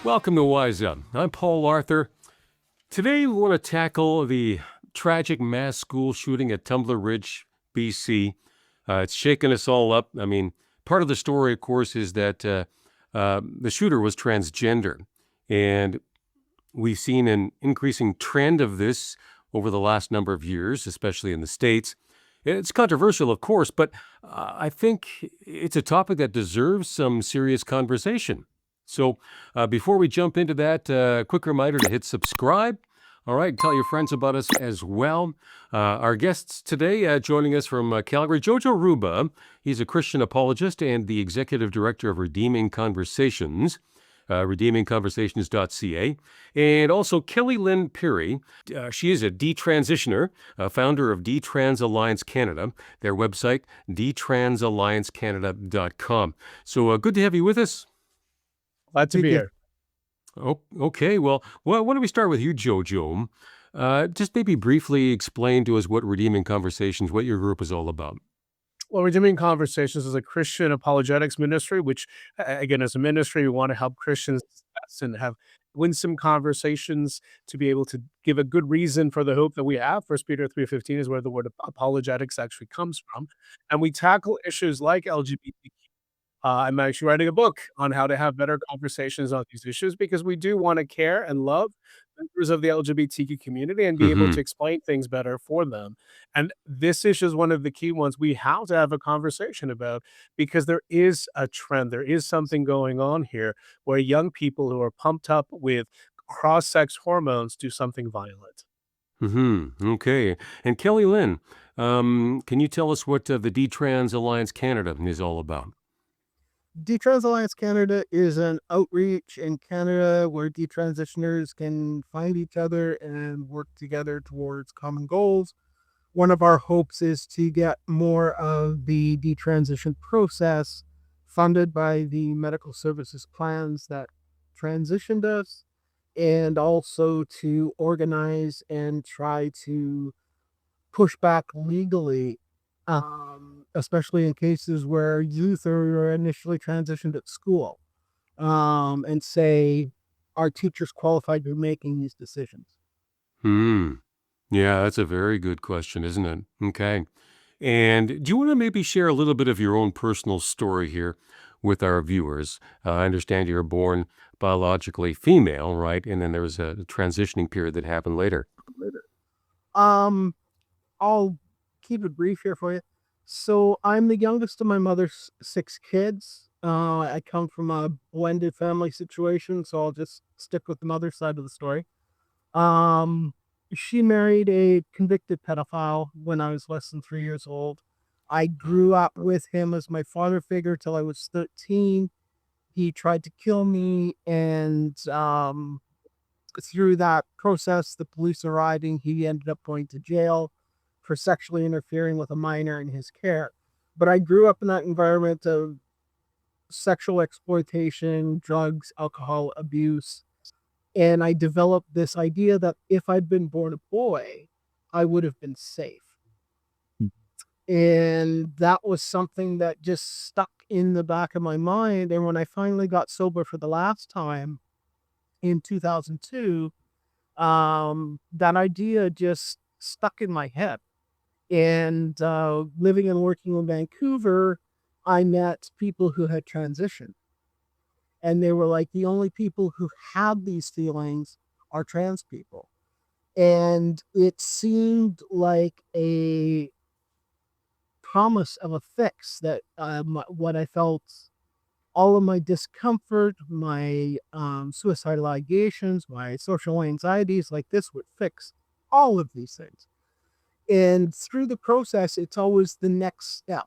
Welcome to WizeUp. I'm Paul Arthur. Today we want to tackle the tragic mass school shooting at Tumbler Ridge, BC. It's shaken us all up. I mean, part of the story, of course, is that the shooter was transgender. And we've seen an increasing trend of this over the last number of years, especially in the States. It's controversial, of course, but I think it's a topic that deserves some serious conversation. So before we jump into that, quick reminder to hit subscribe. All right, tell your friends about us as well. Our guests today, joining us from Calgary, Jojo Ruba. He's a Christian apologist and the executive director of Redeeming Conversations, redeemingconversations.ca. And also Kellie Lynn Pirie. She is a detransitioner, founder of Detrans Alliance Canada, their website, detransalliancecanada.com. So good to have you with us. Glad to be here. Oh, okay. Well, why don't we start with you, Jojo? Just maybe briefly explain to us what Redeeming Conversations, what your group is all about. Well, Redeeming Conversations is a Christian apologetics ministry, which, again, as a ministry, we want to help Christians and have winsome conversations to be able to give a good reason for the hope that we have. 1 Peter 3:15 is where the word apologetics actually comes from. And we tackle issues like LGBTQ. I'm actually writing a book on how to have better conversations on these issues because we do want to care and love members of the LGBTQ community and be able to explain things better for them. And this issue is one of the key ones we have to have a conversation about because there is a trend. There is something going on here where young people who are pumped up with cross-sex hormones do something violent. Okay. And Kellie Lynn, can you tell us what the Detrans Alliance Canada is all about? Detrans Alliance Canada is an outreach in Canada where detransitioners can find each other and work together towards common goals. One of our hopes is to get more of the detransition process funded by the medical services plans that transitioned us, and also to organize and try to push back legally, especially in cases where youth are initially transitioned at school, and say, are teachers qualified to be making these decisions? Yeah, that's a very good question, isn't it? Okay. And do you want to maybe share a little bit of your own personal story here with our viewers? I understand you were born biologically female, right? And then there was a transitioning period that happened later. Um, I'll keep it brief here for you. So I'm the youngest of my mother's 6 kids. I come from a blended family situation, so I'll just stick with the mother side of the story. She married a convicted pedophile when I was less than 3 years old. I grew up with him as my father figure till I was 13. He tried to kill me, and through that process, the police arriving, he ended up going to jail for sexually interfering with a minor in his care. But I grew up in that environment of sexual exploitation, drugs, alcohol abuse, and I developed this idea that if I'd been born a boy, I would have been safe. And that was something that just stuck in the back of my mind. And when I finally got sober for the last time in 2002, that idea just stuck in my head. And living and working in Vancouver, I met people who had transitioned. And they were like, the only people who have these feelings are trans people. And it seemed like a promise of a fix that what I felt, all of my discomfort, my suicidal ideations, my social anxieties, like this would fix all of these things. And through the process, it's always the next step.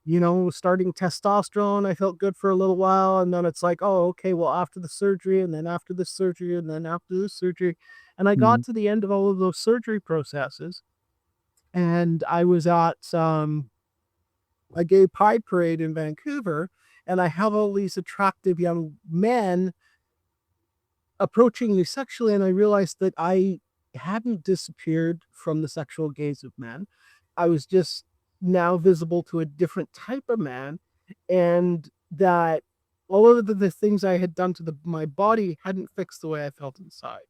You know, starting testosterone, I felt good for a little while. And then it's like, oh, okay, well, after the surgery, and then after the surgery, and then after the surgery. And I got to the end of all of those surgery processes. And I was at a gay pride parade in Vancouver. And I have all these attractive young men approaching me sexually. And I realized that I hadn't disappeared from the sexual gaze of men. I was just now visible to a different type of man, and that all of the things I had done to my body hadn't fixed the way I felt inside.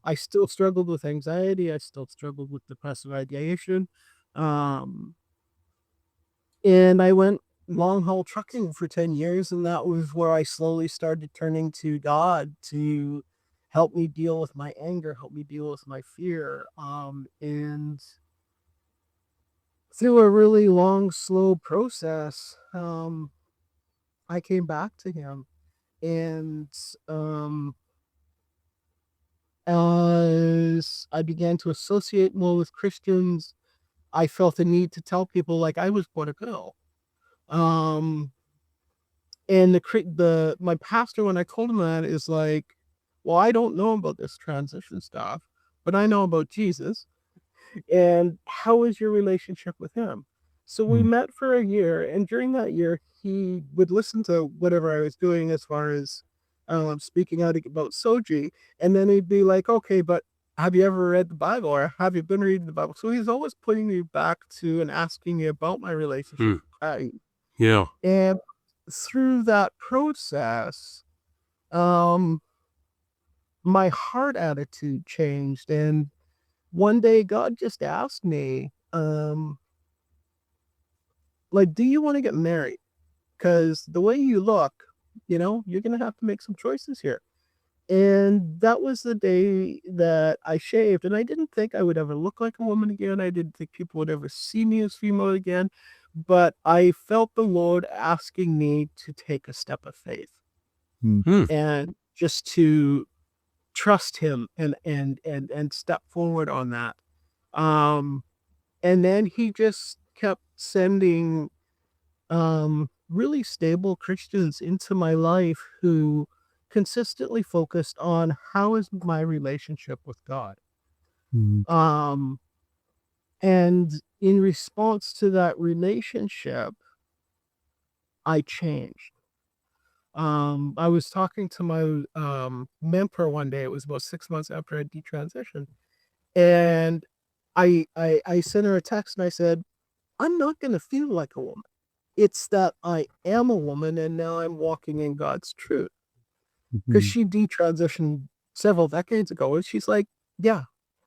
I still struggled with anxiety. I still struggled with depressive ideation. Um, and I went long haul trucking for 10 years. And that was where I slowly started turning to God to help me deal with my anger, help me deal with my fear. And through a really long, slow process, I came back to him. And as I began to associate more with Christians, I felt the need to tell people like I was born a girl. Um, and my pastor, when I told him that, is like, well, I don't know about this transition stuff, but I know about Jesus. And how is your relationship with him? So we met for a year, and during that year, he would listen to whatever I was doing as far as speaking out about Soji, and then he'd be like, "Okay, but have you ever read the Bible, or have you been reading the Bible?" So he's always putting me back to and asking me about my relationship Hmm. with God. Yeah. And through that process, um, my heart attitude changed, and one day God just asked me, like, do you want to get married? Because the way you look, you're going to have to make some choices here. And that was the day that I shaved. And I didn't think I would ever look like a woman again. I didn't think people would ever see me as female again. But I felt the Lord asking me to take a step of faith Hmm. and just to trust him and step forward on that. Um, and then he just kept sending really stable Christians into my life who consistently focused on how is my relationship with God. Um, and in response to that relationship, I changed. I was talking to my mentor one day. It was about 6 months after I detransitioned, and I sent her a text and I said, "I'm not going to feel like a woman. It's that I am a woman and now I'm walking in God's truth." Because she detransitioned several decades ago, and she's like, "Yeah,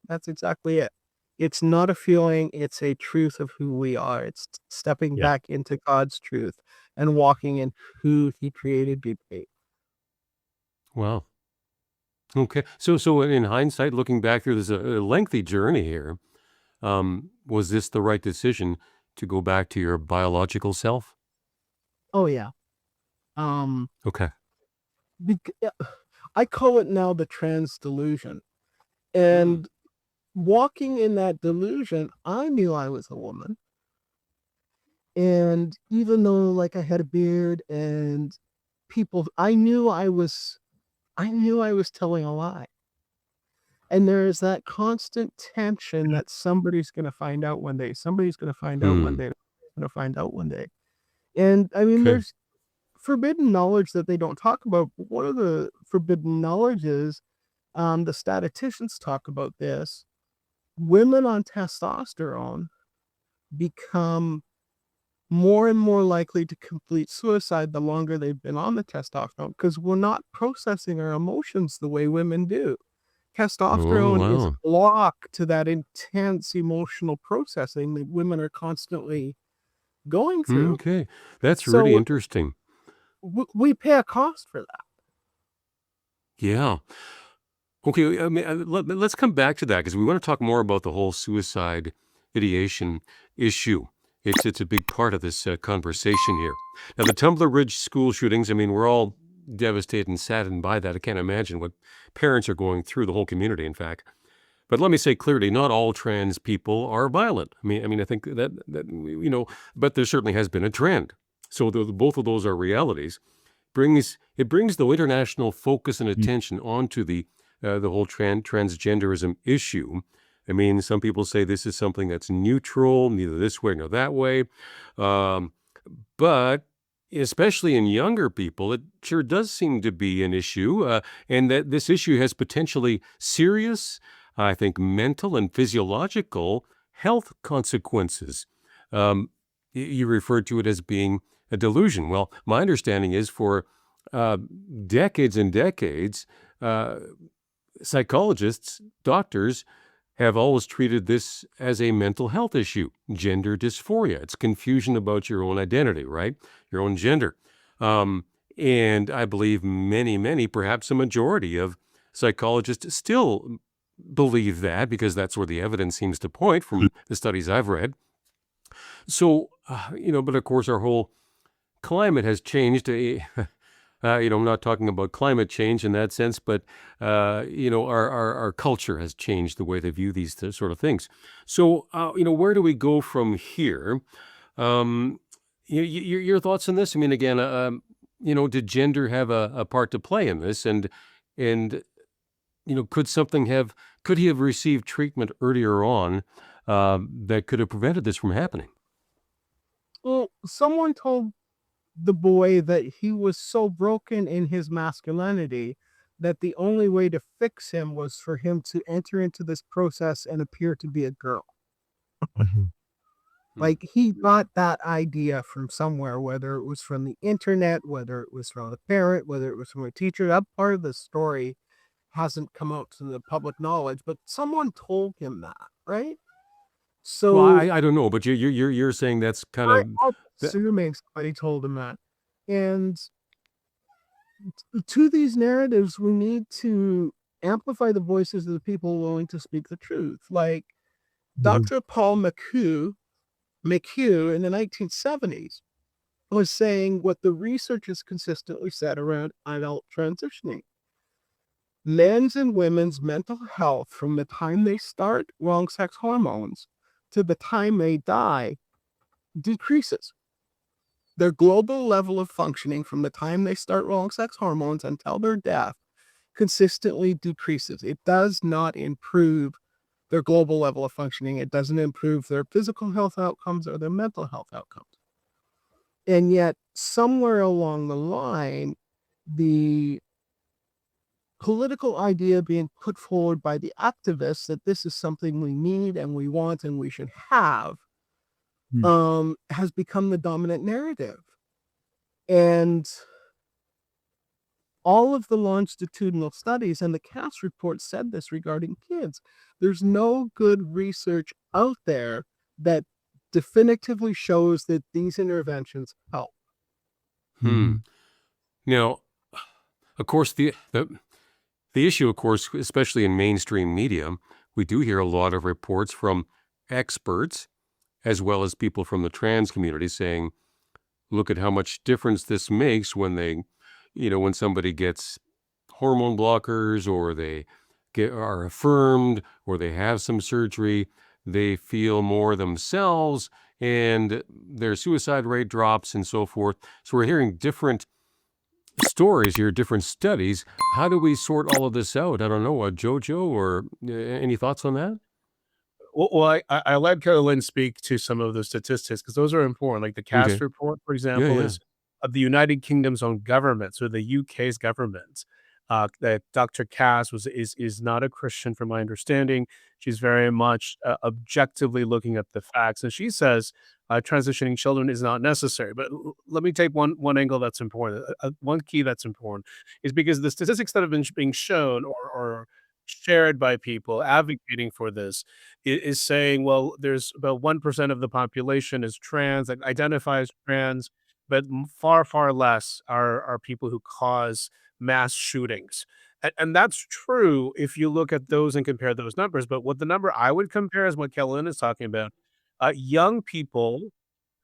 that's exactly it. It's not a feeling, it's a truth of who we are. It's stepping Yeah. back into God's truth and walking in who He created me to be." Wow. Okay. So in hindsight, looking back through this a lengthy journey here, was this the right decision to go back to your biological self? Oh yeah. Um, Okay. bec- I call it now the trans delusion. Hmm. And walking in that delusion, I knew I was a woman. And even though like I had a beard and people, I knew I was telling a lie. And there's that constant tension that somebody's going to find out one day. Somebody's going to find out one Hmm. day. Going to find out one day. And I mean, Okay. there's forbidden knowledge that they don't talk about. But one of the forbidden knowledge is, the statisticians talk about this. Women on testosterone become more and more likely to complete suicide the longer they've been on the testosterone because we're not processing our emotions the way women do. Oh, Testosterone is a wow. block to that intense emotional processing that women are constantly going through. Okay. That's really So interesting. we pay a cost for that. Yeah. Okay. I mean, let's come back to that because we want to talk more about the whole suicide ideation issue. It's a big part of this conversation here. Now, the Tumbler Ridge school shootings, I mean, we're all devastated and saddened by that. I can't imagine what parents are going through, the whole community, in fact. But let me say clearly, not all trans people are violent. I think but there certainly has been a trend. So both of those are realities. Brings the international focus and attention onto the whole transgenderism issue. I mean, some people say this is something that's neutral, neither this way nor that way. Um, but especially in younger people, it sure does seem to be an issue, and that this issue has potentially serious, I think, mental and physiological health consequences. You referred to it as being a delusion. Well, my understanding is for decades and decades, psychologists, doctors have always treated this as a mental health issue, gender dysphoria. It's confusion about your own identity, right? Your own gender. And I believe many, perhaps a majority of psychologists still believe that, because that's where the evidence seems to point from the studies I've read. So, but of course, our whole climate has changed. I'm not talking about climate change in that sense, but our culture has changed the way they view these sort of things. So, where do we go from here? Your thoughts on this? I mean, again, did gender have a part to play in this? And could he have received treatment earlier on that could have prevented this from happening? Well, someone told the boy that he was so broken in his masculinity that the only way to fix him was for him to enter into this process and appear to be a girl. Like, he got that idea from somewhere, whether it was from the internet, whether it was from a parent, whether it was from a teacher. That part of the story hasn't come out to the public knowledge, but someone told him that, right? So Well, I don't know, but you're saying that's kind of I'm assuming somebody told him that. And to these narratives, we need to amplify the voices of the people willing to speak the truth. Like Dr. Paul McHugh in the 1970s was saying what the research has consistently said around adult transitioning. Men's and women's mental health from the time they start wrong sex hormones to the time they die decreases. Their global level of functioning from the time they start wrong sex hormones until their death consistently decreases. It does not improve their global level of functioning. It doesn't improve their physical health outcomes or their mental health outcomes. And yet, somewhere along the line, the political idea being put forward by the activists that this is something we need and we want and we should have has become the dominant narrative. And all of the longitudinal studies and the CAS report said this regarding kids. There's no good research out there that definitively shows that these interventions help. Now, of course, the issue, of course, especially in mainstream media, we do hear a lot of reports from experts as well as people from the trans community saying, look at how much difference this makes when when somebody gets hormone blockers, or they are affirmed, or they have some surgery, they feel more themselves and their suicide rate drops and so forth. So we're hearing different stories here, different studies. How do we sort all of this out? I don't know, Jojo, or any thoughts on that? Well, I let Lynn speak to some of the statistics because those are important. Like the CAS Okay. report, for example, Yeah. is of the United Kingdom's own government, so the UK's government. That Dr. Cass is not a Christian, from my understanding. She's very much objectively looking at the facts, and she says transitioning children is not necessary. But let me take one angle that's important. One key that's important is because the statistics that have been being shown or shared by people advocating for this is saying, well, there's about 1% of the population is trans, that identifies trans, but far less are people who cause mass shootings. And that's true if you look at those and compare those numbers. But what the number I would compare is what Kellie is talking about. Young people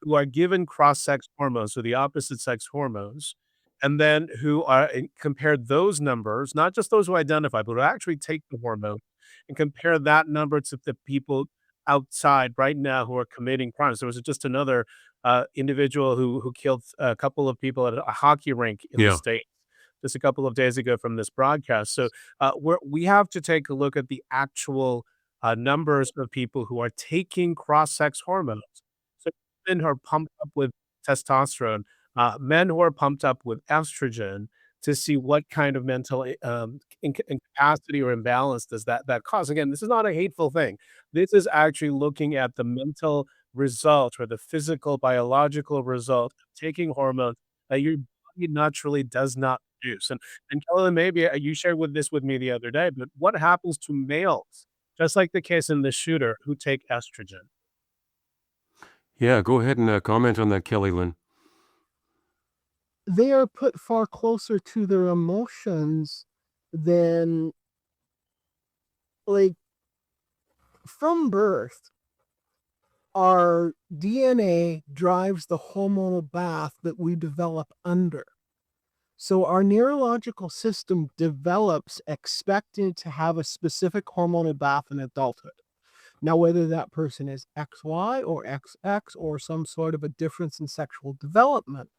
who are given cross-sex hormones, so the opposite sex hormones, and then who are compare those numbers, not just those who identify, but who actually take the hormone, and compare that number to the people outside right now who are committing crimes. There was just another individual who killed a couple of people at a hockey rink in the Yeah. States just a couple of days ago from this broadcast. So we have to take a look at the actual numbers of people who are taking cross-sex hormones. So men who are pumped up with testosterone, men who are pumped up with estrogen, to see what kind of mental incapacity or imbalance does that cause. Again, this is not a hateful thing. This is actually looking at the mental result or the physical biological result of taking hormones that your body naturally does not produce. And Kelly, maybe you shared with this with me the other day, but what happens to males, just like the case in the shooter, who take estrogen? Yeah, go ahead and comment on that, Kelly Lynn. They are put far closer to their emotions than, like, from birth. Our DNA drives the hormonal bath that we develop under. So our neurological system develops expecting to have a specific hormonal bath in adulthood. Now, whether that person is XY or XX or some sort of a difference in sexual development,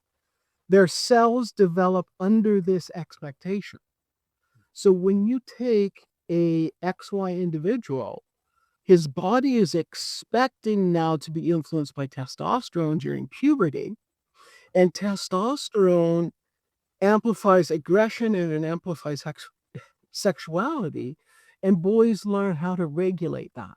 their cells develop under this expectation. So when you take a XY individual, his body is expecting now to be influenced by testosterone during puberty, and testosterone amplifies aggression and it amplifies sexuality, and boys learn how to regulate that.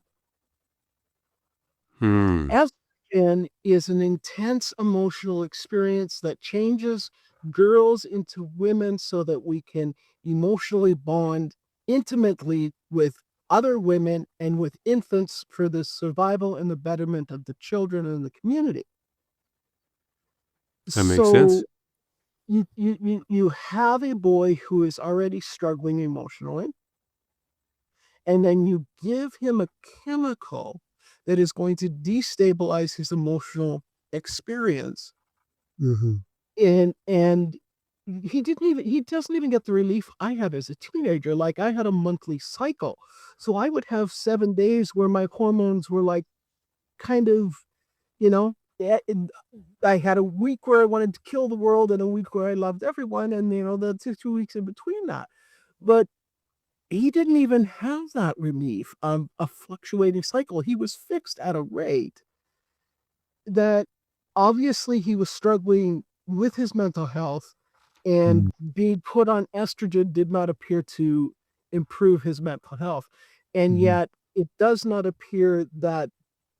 Estrogen is an intense emotional experience that changes girls into women so that we can emotionally bond intimately with other women and with infants for the survival and the betterment of the children and the community. That makes sense. You have a boy who is already struggling emotionally, and then you give him a chemical that is going to destabilize his emotional experience. And he doesn't even get the relief I had as a teenager. Like, I had a monthly cycle, so I would have 7 days where my hormones were like kind of, I had a week where I wanted to kill the world and a week where I loved everyone, and the 2 weeks in between that. But he didn't even have that relief of a fluctuating cycle. He was fixed at a rate that obviously he was struggling with his mental health, and being put on estrogen did not appear to improve his mental health. And yet it does not appear that,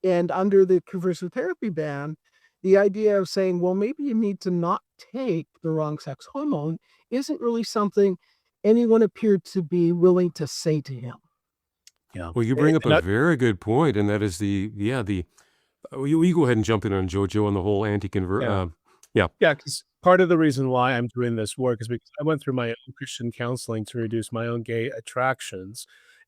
and under the conversion therapy ban, the idea of saying, well, maybe you need to not take the wrong sex hormone isn't really something anyone appeared to be willing to say to him. Yeah. Well, you bring up a very good point, and that is you go ahead and jump in on Jojo on the whole anti-convert. Yeah, because part of the reason why I'm doing this work is because I went through my own Christian counseling to reduce my own gay attractions.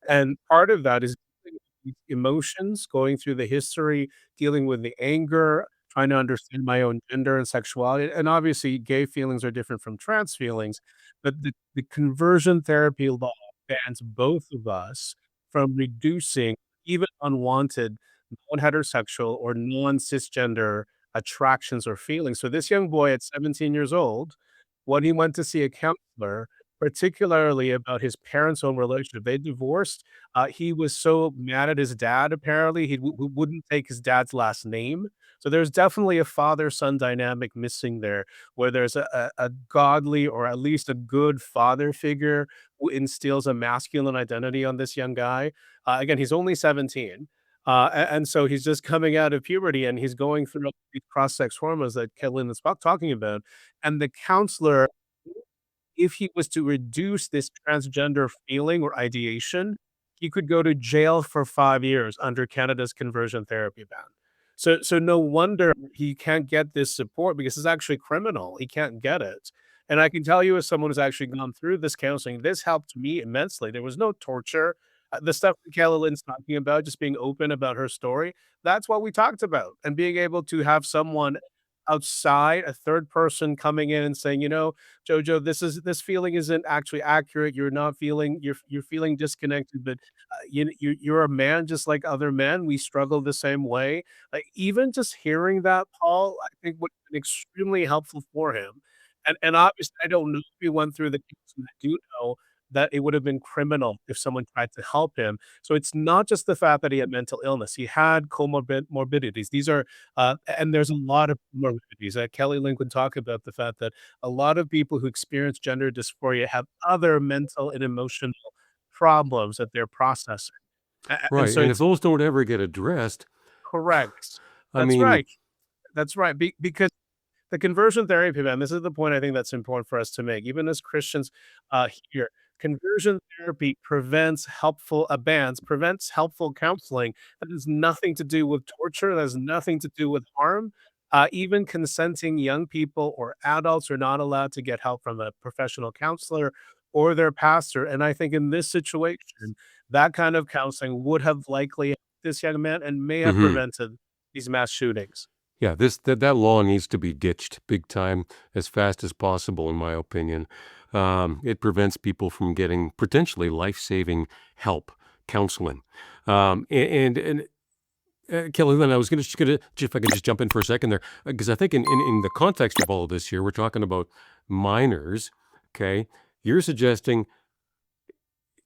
And part of that is dealing with these emotions, going through the history, dealing with the anger, trying to understand my own gender and sexuality. And obviously, gay feelings are different from trans feelings, but the conversion therapy law bans both of us from reducing even unwanted non-heterosexual or non-cisgender attractions or feelings. So this young boy at 17 years old, when he went to see a counselor, particularly about his parents' own relationship, they divorced. He was so mad at his dad, apparently, he wouldn't take his dad's last name. So there's definitely a father-son dynamic missing there, where there's a godly or at least a good father figure who instills a masculine identity on this young guy. Again, he's only 17. And so he's just coming out of puberty and he's going through these cross-sex hormones that Kelly is talking about. And the counselor, if he was to reduce this transgender feeling or ideation, he could go to jail for 5 years under Canada's conversion therapy ban. So no wonder he can't get this support because it's actually criminal. He can't get it. And I can tell you, as someone who's actually gone through this counseling, this helped me immensely. There was no torture. The stuff that Kelly Lynn's talking about, just being open about her story, that's what we talked about. And being able to have someone outside, a third person coming in and saying, Jojo, this feeling isn't actually accurate. You're not feeling you're feeling disconnected, but you're a man just like other men. We struggle the same way. Like, even just hearing that, Paul, I think would have been extremely helpful for him. And obviously, I don't know if he went through the case, and I do know that it would have been criminal if someone tried to help him. So it's not just the fact that he had mental illness; he had morbidities. These are, and there's a lot of morbidities. Kelly Lynn would talk about the fact that a lot of people who experience gender dysphoria have other mental and emotional problems that they're processing. And Right, so and it's if those don't ever get addressed, correct. I That's mean, right. That's right. Because the conversion therapy, man, this is the point I think that's important for us to make. Even as Christians, here, conversion therapy prevents helpful counseling. That has nothing to do with torture. That has nothing to do with harm. Even consenting young people or adults are not allowed to get help from a professional counselor or their pastor. And I think in this situation, that kind of counseling would have likely helped this young man and may have mhm. prevented these mass shootings. Yeah, that law needs to be ditched big time as fast as possible, in my opinion. It prevents people from getting potentially life-saving help, counseling. Kelly, Lynn, I was gonna, if I could just jump in for a second there, because I think in the context of all of this here, we're talking about minors. Okay, you're suggesting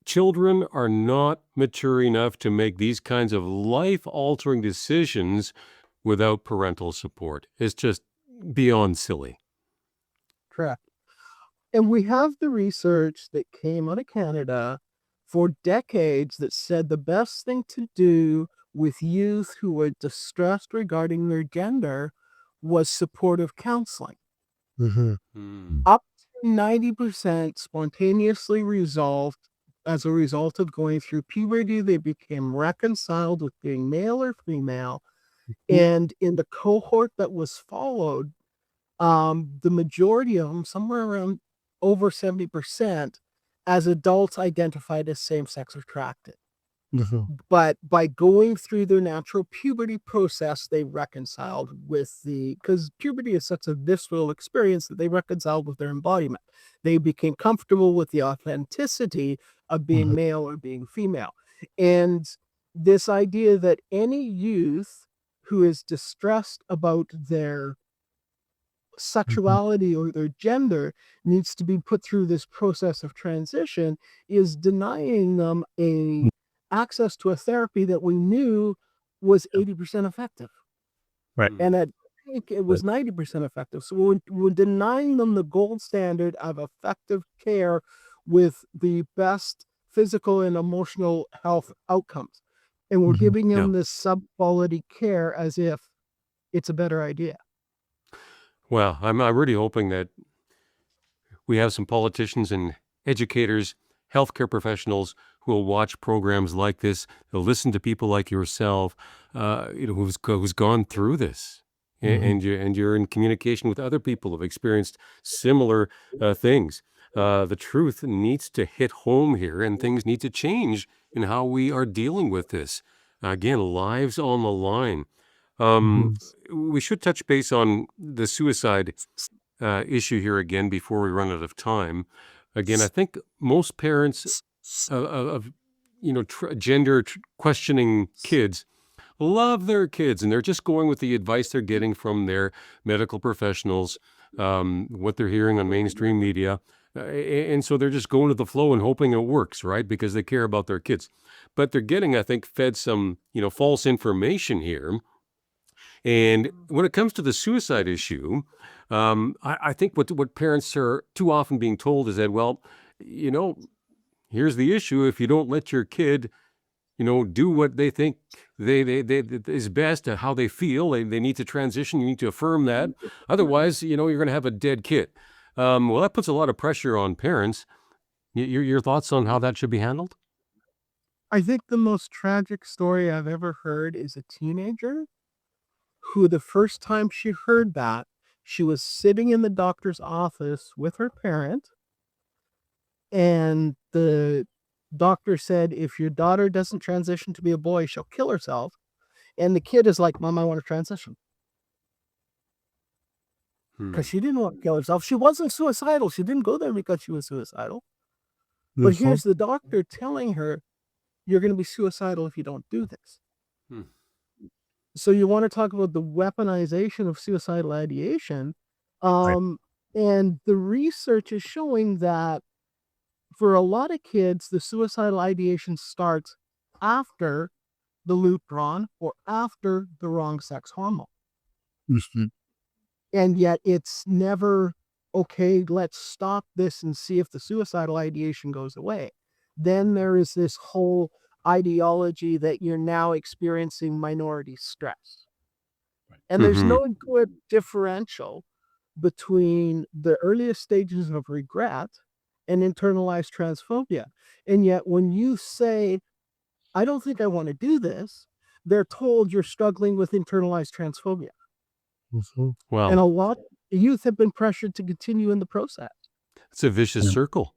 children are not mature enough to make these kinds of life-altering decisions without parental support. It's just beyond silly. Correct. And we have the research that came out of Canada for decades that said the best thing to do with youth who were distressed regarding their gender was supportive counseling. Hmm. Up to 90% spontaneously resolved as a result of going through puberty. They became reconciled with being male or female. And in the cohort that was followed, the majority of them, somewhere around over 70%, as adults identified as same-sex attracted. But by going through their natural puberty process, they reconciled with because puberty is such a visceral experience that they reconciled with their embodiment. They became comfortable with the authenticity of being male or being female. And this idea that any youth who is distressed about their sexuality or their gender needs to be put through this process of transition is denying them access to a therapy that we knew was 80% effective. Right. And at peak, it was 90% effective. So we're denying them the gold standard of effective care with the best physical and emotional health outcomes. And we're giving Yeah. them this sub-quality care as if it's a better idea. Well, I'm really hoping that we have some politicians and educators, healthcare professionals who will watch programs like this. They'll listen to people like yourself, who's gone through this, and you're in communication with other people who've experienced similar things. The truth needs to hit home here, and things need to change in how we are dealing with this. Again, lives on the line. We should touch base on the suicide issue here again before we run out of time. Again, I think most parents of gender questioning kids love their kids, and they're just going with the advice they're getting from their medical professionals, what they're hearing on mainstream media. And so they're just going to the flow and hoping it works, right? Because they care about their kids. But they're getting, I think, fed some, false information here. And when it comes to the suicide issue, I think what parents are too often being told is that, well, here's the issue. If you don't let your kid, do what they think they is best at how they feel, they need to transition. You need to affirm that. Otherwise, you're going to have a dead kid. Well, that puts a lot of pressure on parents. Your thoughts on how that should be handled? I think the most tragic story I've ever heard is a teenager who the first time she heard that, she was sitting in the doctor's office with her parent, and the doctor said, if your daughter doesn't transition to be a boy, she'll kill herself. And the kid is like, Mom, I want to transition. Because she didn't want to kill herself. She wasn't suicidal. She didn't go there because she was suicidal. But here's the doctor telling her, you're going to be suicidal if you don't do this. Hmm. So you want to talk about the weaponization of suicidal ideation. And the research is showing that for a lot of kids, the suicidal ideation starts after the lutron or after the wrong sex hormone. And yet it's never, okay, let's stop this and see if the suicidal ideation goes away. Then there is this whole ideology that you're now experiencing minority stress. And there's Mm-hmm. no good differential between the earliest stages of regret and internalized transphobia. And yet, when you say, I don't think I want to do this, they're told you're struggling with internalized transphobia. And Wow, a lot of youth have been pressured to continue in the process. it's a vicious circle.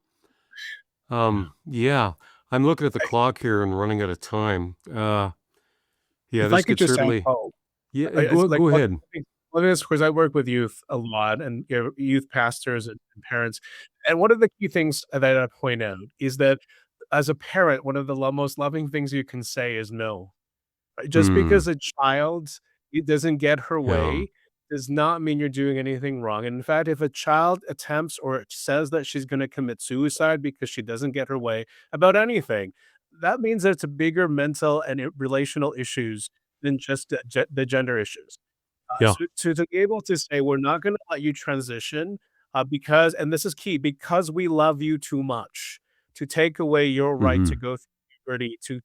Yeah, I'm looking at the clock here and running out of time. Yeah, If I this could could just add, certainly. oh, Yeah, it's like go ahead. one of the things, because I work with youth a lot and youth pastors and parents, and one of the key things that I point out is that as a parent, one of the most loving things you can say is no. Right? Just Hmm. because a child it doesn't get her Yeah. way does not mean you're doing anything wrong. And in fact, if a child attempts or says that she's going to commit suicide because she doesn't get her way about anything, that means that it's a bigger mental and relational issues than just the gender issues. Yeah. To be able to say, "We're not gonna let you transition, because" and this is key, "because we love you too much to take away your right to Hmm. go through puberty, to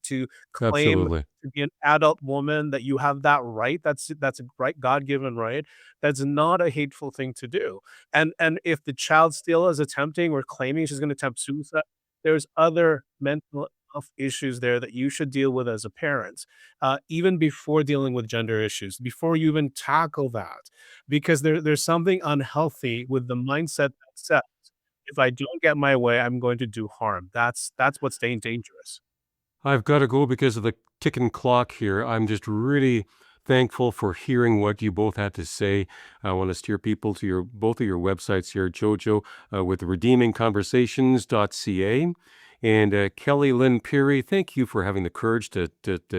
claim Absolutely. to be an adult woman, that you have that right, that's a right God-given right, that's not a hateful thing to do." And if the child still is attempting or claiming she's gonna attempt suicide, there's other mental health issues there that you should deal with as a parent, even before dealing with gender issues, before you even tackle that, because there's something unhealthy with the mindset that says, if I don't get my way, I'm going to do harm. That's what's dangerous. I've got to go because of the ticking clock here. I'm just really thankful for hearing what you both had to say. I want to steer people to your both of your websites here, Jojo with redeemingconversations.ca. And Kellie, Lynn, Pirie, thank you for having the courage to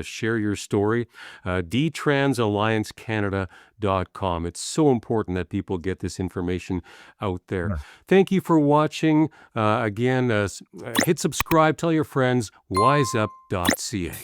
share your story. DTransAllianceCanada.com. It's so important that people get this information out there. Thank you for watching. Again, hit subscribe, tell your friends, WizeUp.ca.